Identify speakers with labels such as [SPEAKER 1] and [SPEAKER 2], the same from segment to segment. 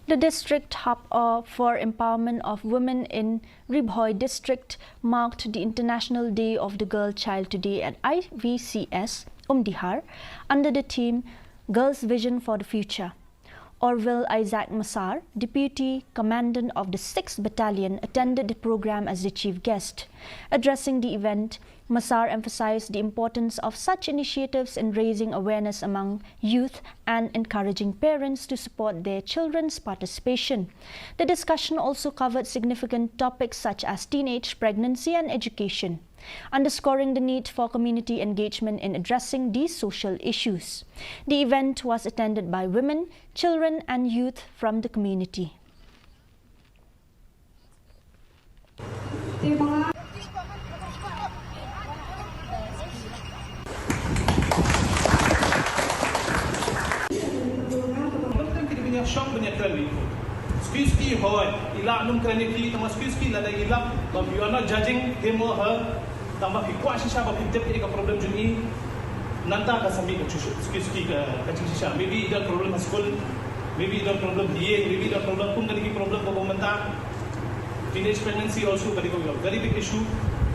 [SPEAKER 1] The district hub for empowerment of women in Ribhoi district marked the International Day of the Girl Child today at IVCS Umdihar under the theme Girls' Vision for the Future. Orville Isaac Massar, Deputy Commandant of the 6th Battalion, attended the program as the chief guest. Addressing the event, Massar emphasized the importance of such initiatives in raising awareness among youth and encouraging parents to support their children's participation. The discussion also covered significant topics such as teenage pregnancy and education, underscoring the need for community engagement in addressing these social issues. The event was attended by women, children and youth from the community.
[SPEAKER 2] Shop punya kerani. Ski hoy, ila num kerani ki, tama ski lada ila. But you are not judging him or her. Tama ki kuat sisa bagi dia ini ka problem juni. Nanta ka sambil ski kacing sisa. Maybe ada problem at school, maybe ada problem here, maybe ada problem pun kali problem ko bumenta. Teenage pregnancy also very big issue.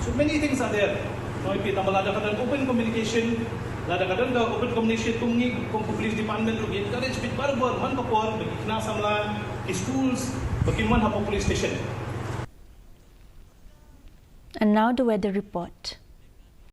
[SPEAKER 2] So many things are there. No, ipi tama lada kadang open communication. Lada kadang open communication tungi kung police department rugi encourage bit baru man kapor bagi kena samla schools bagi man hapo police station.
[SPEAKER 1] And now the weather report.